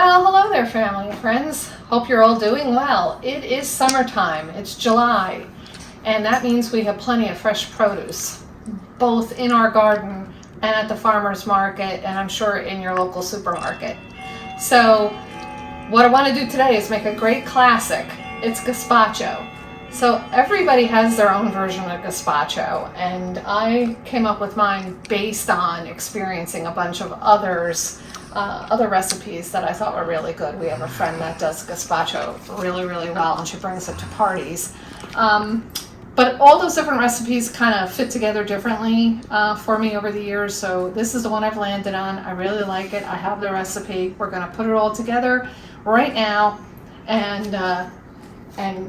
Well, hello there, family and friends. Hope you're all doing well. It is summertime. It's July, and that means we have plenty of fresh produce, both in our garden and at the farmer's market, and I'm sure in your local supermarket. So what I want to do today is make a great classic. It's gazpacho. So everybody has their own version of gazpacho, and I came up with mine based on experiencing a bunch of other recipes that I thought were really good. We have a friend that does gazpacho really, really well, and she brings it to parties. But all those different recipes kind of fit together differently for me over the years. So this is the one I've landed on. I really like it. I have the recipe. We're going to put it all together right now, and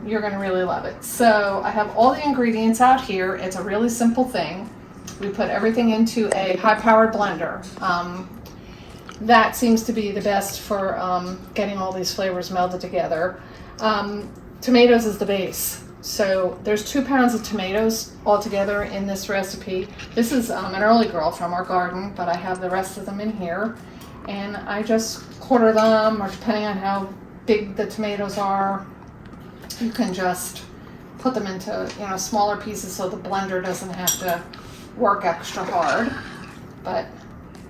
you're going to really love it. So I have all the ingredients out here. It's a really simple thing. We put everything into a high-powered blender. That seems to be the best for getting all these flavors melded together. Tomatoes is the base. So there's 2 pounds of tomatoes altogether in this recipe. This is an early girl from our garden, but I have the rest of them in here. And I just quarter them, or depending on how big the tomatoes are, you can just put them into smaller pieces so the blender doesn't have to work extra hard. But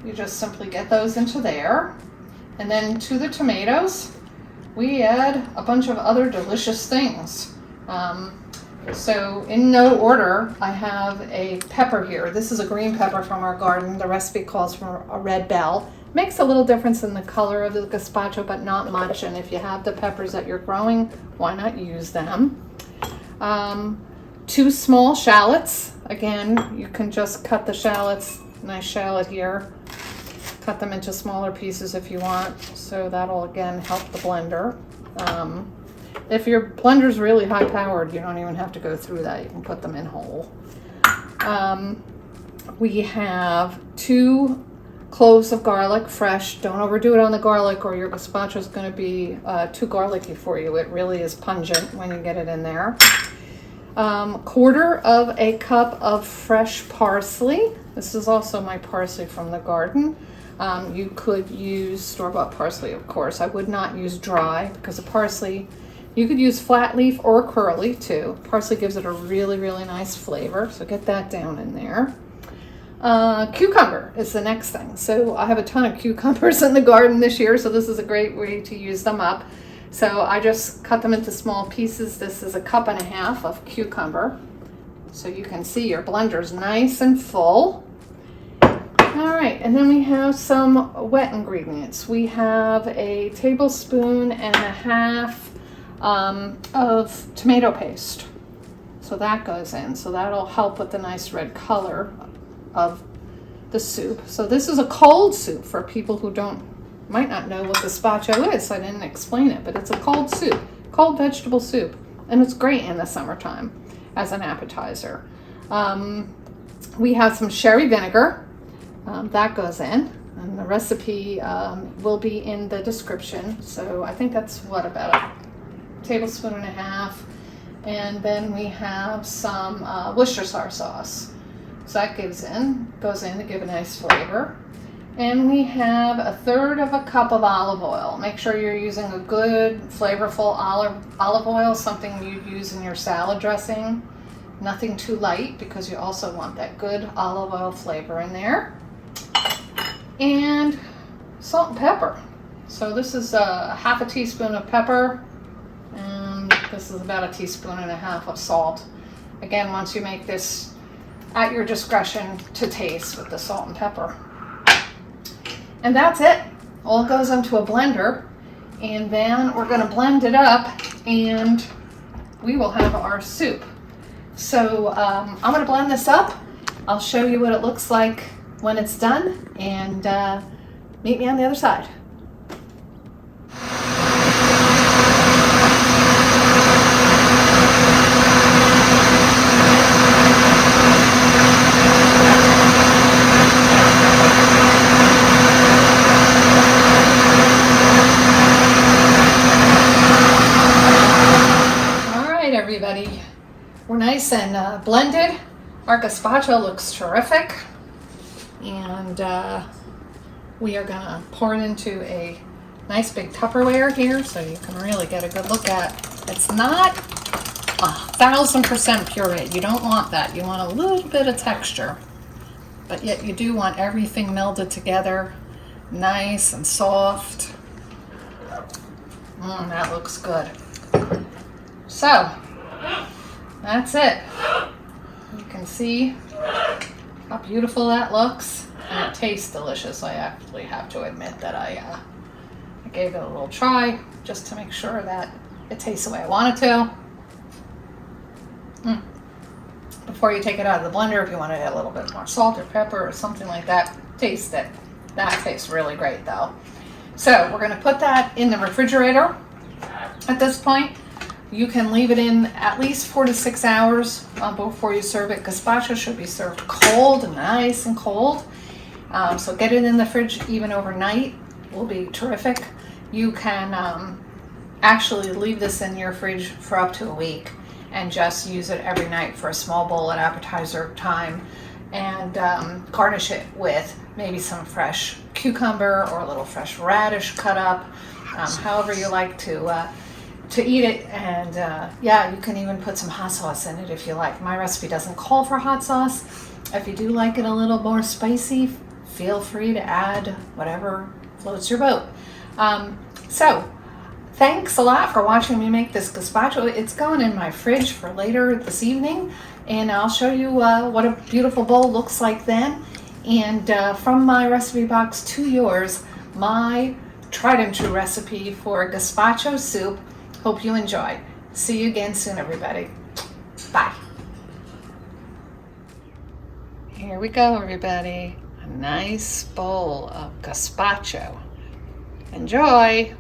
you just simply get those into there. And then to the tomatoes, we add a bunch of other delicious things. So in no order, I have a pepper here. This is a green pepper from our garden. The recipe calls for a red bell. Makes a little difference in the color of the gazpacho, but not much. And if you have the peppers that you're growing, why not use them? 2 small shallots. Again, you can just cut the shallots, nice shallot here. Cut them into smaller pieces if you want. So that'll again help the blender. If your blender's really high powered, you don't even have to go through that. You can put them in whole. We have 2 cloves of garlic, fresh. Don't overdo it on the garlic or your gazpacho is going to be too garlicky for you. It really is pungent when you get it in there. 1/4 of a cup of fresh parsley. This is also my parsley from the garden. You could use store-bought parsley, of course. I would not use dry because the parsley, you could use flat leaf or curly too. Parsley gives it a really, really nice flavor, so get that down in there. Cucumber is the next thing. So I have a ton of cucumbers in the garden this year, so this is a great way to use them up. So I just cut them into small pieces. This is 1.5 cups of cucumber. So you can see your blender's nice and full. All right, and then we have some wet ingredients. We have a 1.5 tablespoons of tomato paste. So that goes in. So that'll help with the nice red color of the soup. So this is a cold soup for people who might not know what gazpacho is. I didn't explain it, but it's a cold soup, cold vegetable soup, and it's great in the summertime as an appetizer. We have some sherry vinegar. That goes in, and the recipe will be in the description. So I think that's about 1.5 tablespoons. And then we have some Worcestershire sauce. So that goes in to give a nice flavor. And we have 1/3 cup of olive oil. Make sure you're using a good, flavorful olive oil, something you'd use in your salad dressing. Nothing too light because you also want that good olive oil flavor in there. And salt and pepper. So this is 1/2 teaspoon of pepper, and this is about 1.5 teaspoons of salt. Again, once you make this at your discretion to taste with the salt and pepper. And that's it. All goes into a blender, and then we're going to blend it up, and we will have our soup. So I'm going to blend this up. I'll show you what it looks like when it's done, and meet me on the other side. All right, everybody. We're nice and blended. Our gazpacho looks terrific. And we are gonna pour it into a nice big Tupperware here so you can really get a good look at. It's not 1000% puree. You don't want that. You want a little bit of texture, but yet you do want everything melded together, nice and soft. That looks good. So that's it. You can see how beautiful that looks, and it tastes delicious. I actually have to admit that I gave it a little try just to make sure that it tastes the way I want it to. Before you take it out of the blender, if you want to add a little bit more salt or pepper or something like that, taste it. That tastes really great though. So we're going to put that in the refrigerator. At this point, you can leave it in at least 4 to 6 hours before you serve it. Gazpacho should be served cold, nice and cold. So get it in the fridge even overnight will be terrific. You can actually leave this in your fridge for up to a week and just use it every night for a small bowl at appetizer time, and garnish it with maybe some fresh cucumber or a little fresh radish cut up, however you like to eat it. And yeah, you can even put some hot sauce in it if you like. My recipe doesn't call for hot sauce. If you do like it a little more spicy, feel free to add whatever floats your boat. So thanks a lot for watching me make this gazpacho. It's going in my fridge for later this evening, and I'll show you what a beautiful bowl looks like then. And from my recipe box to yours, my tried and true recipe for gazpacho soup. Hope you enjoy. See you again soon, everybody. Bye. Here we go, everybody. A nice bowl of gazpacho. Enjoy.